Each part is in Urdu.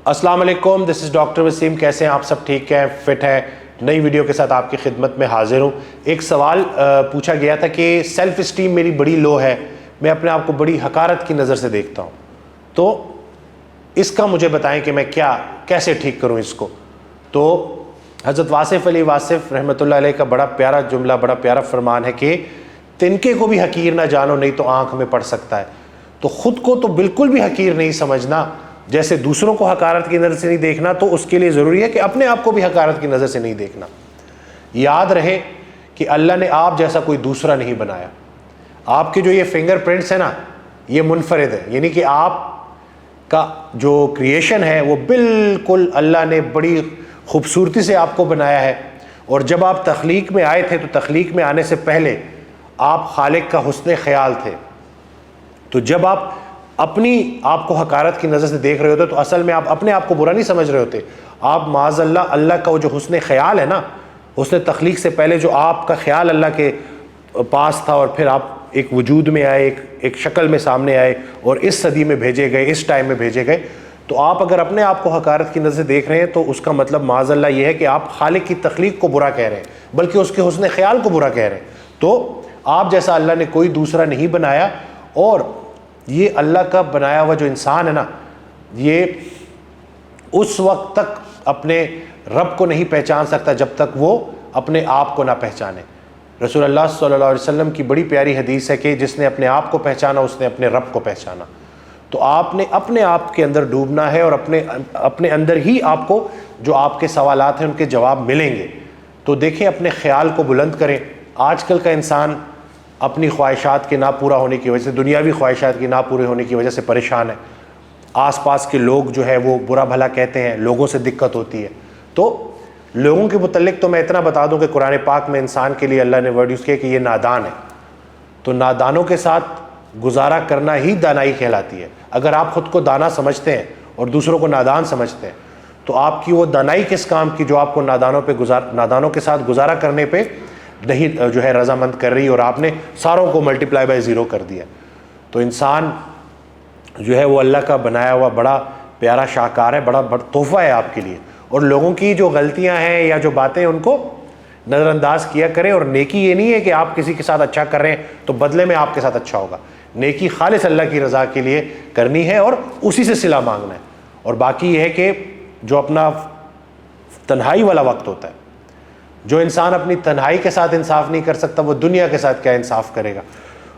السلام علیکم، دس از ڈاکٹر وسیم. کیسے ہیں آپ سب؟ ٹھیک ہیں، فٹ ہیں؟ نئی ویڈیو کے ساتھ آپ کی خدمت میں حاضر ہوں. ایک سوال پوچھا گیا تھا کہ سیلف اسٹیم میری بڑی لو ہے، میں اپنے آپ کو بڑی حقارت کی نظر سے دیکھتا ہوں، تو اس کا مجھے بتائیں کہ میں کیسے ٹھیک کروں اس کو. تو حضرت واصف علی واصف رحمۃ اللہ علیہ کا بڑا پیارا جملہ، بڑا پیارا فرمان ہے کہ تنکے کو بھی حقیر نہ جانو، نہیں تو آنکھ میں پڑ سکتا ہے. تو خود کو تو بالکل بھی حقیر نہیں سمجھنا، جیسے دوسروں کو حقارت کی نظر سے نہیں دیکھنا، تو اس کے لیے ضروری ہے کہ اپنے آپ کو بھی حقارت کی نظر سے نہیں دیکھنا. یاد رہے کہ اللہ نے آپ جیسا کوئی دوسرا نہیں بنایا. آپ کے جو یہ فنگر پرنٹس ہیں نا، یہ منفرد ہے، یعنی کہ آپ کا جو کریشن ہے وہ بالکل اللہ نے بڑی خوبصورتی سے آپ کو بنایا ہے. اور جب آپ تخلیق میں آئے تھے تو تخلیق میں آنے سے پہلے آپ خالق کا حسن خیال تھے. تو جب آپ آپ کو حقارت کی نظر سے دیکھ رہے ہوتے تو اصل میں آپ اپنے آپ کو برا نہیں سمجھ رہے ہوتے. آپ معاذ اللہ کا وہ جو حسن خیال ہے نا، حسن تخلیق سے پہلے جو آپ کا خیال اللہ کے پاس تھا، اور پھر آپ ایک وجود میں آئے، ایک شکل میں سامنے آئے اور اس صدی میں بھیجے گئے، اس ٹائم میں بھیجے گئے. تو آپ اگر اپنے آپ کو حقارت کی نظر سے دیکھ رہے ہیں تو اس کا مطلب معاذ اللہ یہ ہے کہ آپ خالق کی تخلیق کو برا کہہ رہے ہیں، بلکہ اس کے حسن خیال کو برا کہہ رہے ہیں. تو آپ جیسا اللہ نے کوئی دوسرا نہیں بنایا. اور یہ اللہ کا بنایا ہوا جو انسان ہے نا، یہ اس وقت تک اپنے رب کو نہیں پہچان سکتا جب تک وہ اپنے آپ کو نہ پہچانے. رسول اللہ صلی اللہ علیہ وسلم کی بڑی پیاری حدیث ہے کہ جس نے اپنے آپ کو پہچانا اس نے اپنے رب کو پہچانا. تو آپ نے اپنے آپ کے اندر ڈوبنا ہے، اور اپنے اندر ہی آپ کو جو آپ کے سوالات ہیں ان کے جواب ملیں گے. تو دیکھیں، اپنے خیال کو بلند کریں. آج کل کا انسان اپنی خواہشات کے نہ پورا ہونے کی وجہ سے، دنیاوی خواہشات کی نہ پورے ہونے کی وجہ سے پریشان ہے. آس پاس کے لوگ جو ہے وہ برا بھلا کہتے ہیں، لوگوں سے دقت ہوتی ہے. تو لوگوں کے متعلق تو میں اتنا بتا دوں کہ قرآن پاک میں انسان کے لیے اللہ نے ورڈ یوز کیا کہ یہ نادان ہے. تو نادانوں کے ساتھ گزارا کرنا ہی دانائی کہلاتی ہے. اگر آپ خود کو دانا سمجھتے ہیں اور دوسروں کو نادان سمجھتے ہیں تو آپ کی وہ دانائی کس کام کی جو آپ کو نادانوں کے ساتھ گزارا کرنے پہ نہیں جو ہے رضامند کر رہی، اور آپ نے ساروں کو ملٹیپلائی بائی زیرو کر دیا. تو انسان جو ہے وہ اللہ کا بنایا ہوا بڑا پیارا شاہکار ہے، بڑا تحفہ ہے آپ کے لیے. اور لوگوں کی جو غلطیاں ہیں یا جو باتیں ان کو نظر انداز کیا کریں. اور نیکی یہ نہیں ہے کہ آپ کسی کے ساتھ اچھا کر رہے ہیں تو بدلے میں آپ کے ساتھ اچھا ہوگا. نیکی خالص اللہ کی رضا کے لیے کرنی ہے اور اسی سے صلہ مانگنا ہے. اور باقی یہ ہے کہ جو اپنا تنہائی والا وقت ہوتا ہے، جو انسان اپنی تنہائی کے ساتھ انصاف نہیں کر سکتا وہ دنیا کے ساتھ کیا انصاف کرے گا.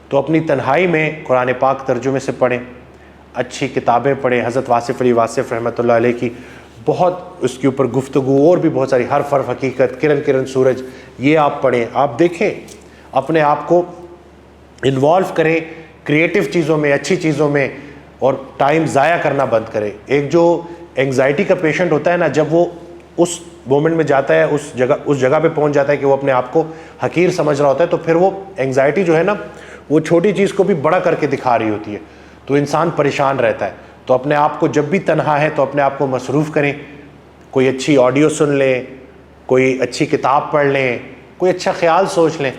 تو اپنی تنہائی میں قرآن پاک ترجمے سے پڑھیں، اچھی کتابیں پڑھیں. حضرت واصف علی واصف رحمۃ اللہ علیہ کی بہت اس کے اوپر گفتگو، اور بھی بہت ساری، حرف حرف حقیقت، کرن کرن سورج، یہ آپ پڑھیں. آپ دیکھیں، اپنے آپ کو انوالو کریں کریٹو چیزوں میں، اچھی چیزوں میں، اور ٹائم ضائع کرنا بند کریں. ایک جو انگزائٹی کا پیشنٹ ہوتا ہے نا، جب وہ اس مومنٹ میں جاتا ہے، اس جگہ پہ پہنچ جاتا ہے کہ وہ اپنے آپ کو حقیر سمجھ رہا ہوتا ہے، تو پھر وہ انگزائٹی جو ہے نا، وہ چھوٹی چیز کو بھی بڑا کر کے دکھا رہی ہوتی ہے. تو انسان پریشان رہتا ہے. تو اپنے آپ کو جب بھی تنہا ہے تو اپنے آپ کو مصروف کریں. کوئی اچھی آڈیو سن لیں، کوئی اچھی کتاب پڑھ لیں، کوئی اچھا خیال سوچ لیں.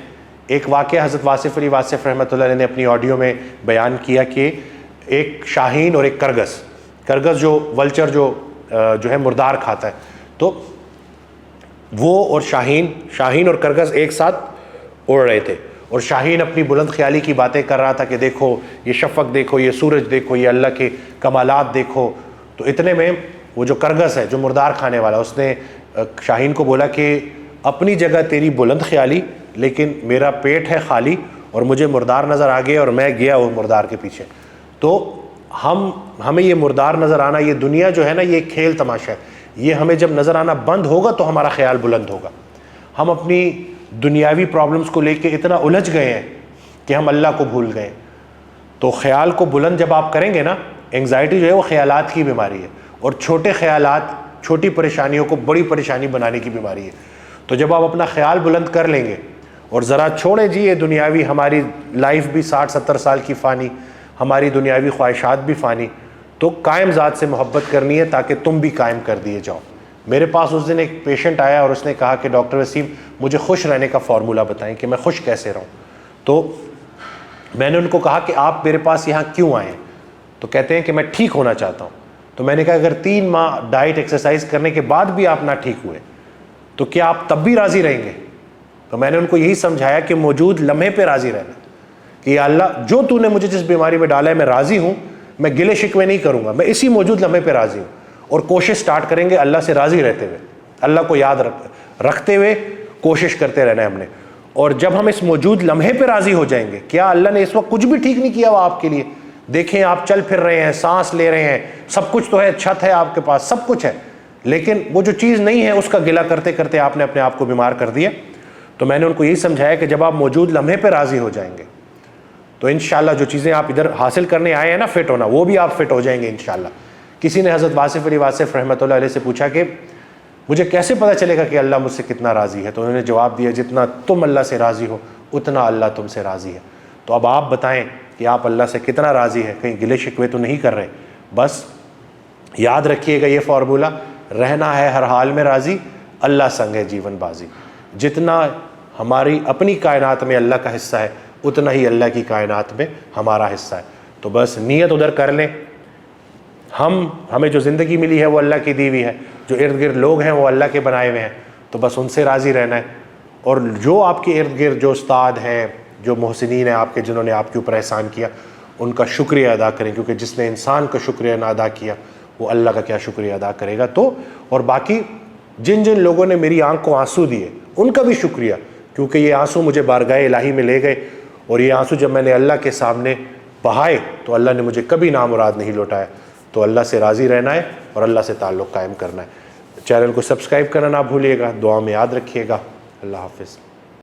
ایک واقعہ حضرت واصف علی واصف رحمۃ اللہ علیہ نے اپنی آڈیو میں بیان کیا کہ ایک شاہین اور ایک کرگس جو ولچر جو ہے مردار کھاتا ہے، تو وہ اور شاہین اور کرگس ایک ساتھ اڑ رہے تھے. اور شاہین اپنی بلند خیالی کی باتیں کر رہا تھا کہ دیکھو یہ شفق، دیکھو یہ سورج، دیکھو یہ اللہ کے کمالات دیکھو. تو اتنے میں وہ جو کرگس ہے، جو مردار کھانے والا، اس نے شاہین کو بولا کہ اپنی جگہ تیری بلند خیالی، لیکن میرا پیٹ ہے خالی اور مجھے مردار نظر آ گیا اور میں گیا وہ مردار کے پیچھے. تو ہمیں یہ مردار نظر آنا، یہ دنیا جو ہے نا، یہ کھیل تماشا ہے. یہ ہمیں جب نظر آنا بند ہوگا تو ہمارا خیال بلند ہوگا. ہم اپنی دنیاوی پرابلمز کو لے کے اتنا الجھ گئے ہیں کہ ہم اللہ کو بھول گئے. تو خیال کو بلند جب آپ کریں گے نا، انگزائٹی جو ہے وہ خیالات کی بیماری ہے، اور چھوٹے خیالات چھوٹی پریشانیوں کو بڑی پریشانی بنانے کی بیماری ہے. تو جب آپ اپنا خیال بلند کر لیں گے اور ذرا چھوڑیں جی یہ دنیاوی، ہماری لائف بھی 60-70 سال کی فانی، ہماری دنیاوی خواہشات بھی فانی، تو قائم ذات سے محبت کرنی ہے تاکہ تم بھی قائم کر دیے جاؤ. میرے پاس اس دن ایک پیشنٹ آیا اور اس نے کہا کہ ڈاکٹر وسیم مجھے خوش رہنے کا فارمولہ بتائیں کہ میں خوش کیسے رہوں. تو میں نے ان کو کہا کہ آپ میرے پاس یہاں کیوں آئے ہیں؟ تو کہتے ہیں کہ میں ٹھیک ہونا چاہتا ہوں. تو میں نے کہا اگر 3 ماہ ڈائٹ ایکسرسائز کرنے کے بعد بھی آپ نہ ٹھیک ہوئے تو کیا آپ تب بھی راضی رہیں گے؟ تو میں نے ان کو یہی سمجھایا کہ موجود لمحے پہ راضی رہنا، کہ یا اللہ جو تو نے مجھے جس بیماری میں ڈالا ہے میں راضی ہوں، میں گلے شکوے نہیں کروں گا، میں اسی موجود لمحے پہ راضی ہوں، اور کوشش سٹارٹ کریں گے اللہ سے راضی رہتے ہوئے، اللہ کو یاد رکھتے ہوئے کوشش کرتے رہنا ہے ہم نے۔ اور جب ہم اس موجود لمحے پہ راضی ہو جائیں گے، کیا اللہ نے اس وقت کچھ بھی ٹھیک نہیں کیا ہوا آپ کے لیے؟ دیکھیں آپ چل پھر رہے ہیں، سانس لے رہے ہیں، سب کچھ تو ہے، چھت ہے آپ کے پاس، سب کچھ ہے، لیکن وہ جو چیز نہیں ہے اس کا گلہ کرتے کرتے آپ نے اپنے آپ کو بیمار کر دیا۔ تو میں نے ان کو یہی سمجھایا کہ جب آپ موجود لمحے پہ راضی ہو جائیں گے تو انشاءاللہ جو چیزیں آپ ادھر حاصل کرنے آئے ہیں نا، فٹ ہونا، وہ بھی آپ فٹ ہو جائیں گے انشاءاللہ۔ کسی نے حضرت واصف علی واصف رحمۃ اللہ علیہ سے پوچھا کہ مجھے کیسے پتہ چلے گا کہ اللہ مجھ سے کتنا راضی ہے؟ تو انہوں نے جواب دیا جتنا تم اللہ سے راضی ہو اتنا اللہ تم سے راضی ہے۔ تو اب آپ بتائیں کہ آپ اللہ سے کتنا راضی ہیں، کہیں گلے شکوے تو نہیں کر رہے؟ بس یاد رکھیے گا یہ فارمولہ، رہنا ہے ہر حال میں راضی، اللہ سنگ ہے جیون بازی۔ جتنا ہماری اپنی کائنات میں اللہ کا حصہ ہے اتنا ہی اللہ کی کائنات میں ہمارا حصہ ہے۔ تو بس نیت ادھر کر لیں، ہمیں جو زندگی ملی ہے وہ اللہ کی دی ہوئی ہے، جو ارد گرد لوگ ہیں وہ اللہ کے بنائے ہوئے ہیں، تو بس ان سے راضی رہنا ہے۔ اور جو آپ کے ارد گرد جو استاد ہیں، جو محسنین ہیں آپ کے، جنہوں نے آپ کے اوپر احسان کیا، ان کا شکریہ ادا کریں، کیونکہ جس نے انسان کا شکریہ نہ ادا کیا وہ اللہ کا کیا شکریہ ادا کرے گا۔ تو اور باقی جن لوگوں نے میری آنکھ کو آنسو دیے ان کا بھی شکریہ، کیونکہ یہ آنسو مجھے بارگاہ الہی میں لے گئے، اور یہ آنسو جب میں نے اللہ کے سامنے بہائے تو اللہ نے مجھے کبھی نامراد نہیں لوٹایا۔ تو اللہ سے راضی رہنا ہے اور اللہ سے تعلق قائم کرنا ہے۔ چینل کو سبسکرائب کرنا نہ بھولیے گا، دعا میں یاد رکھیے گا۔ اللہ حافظ۔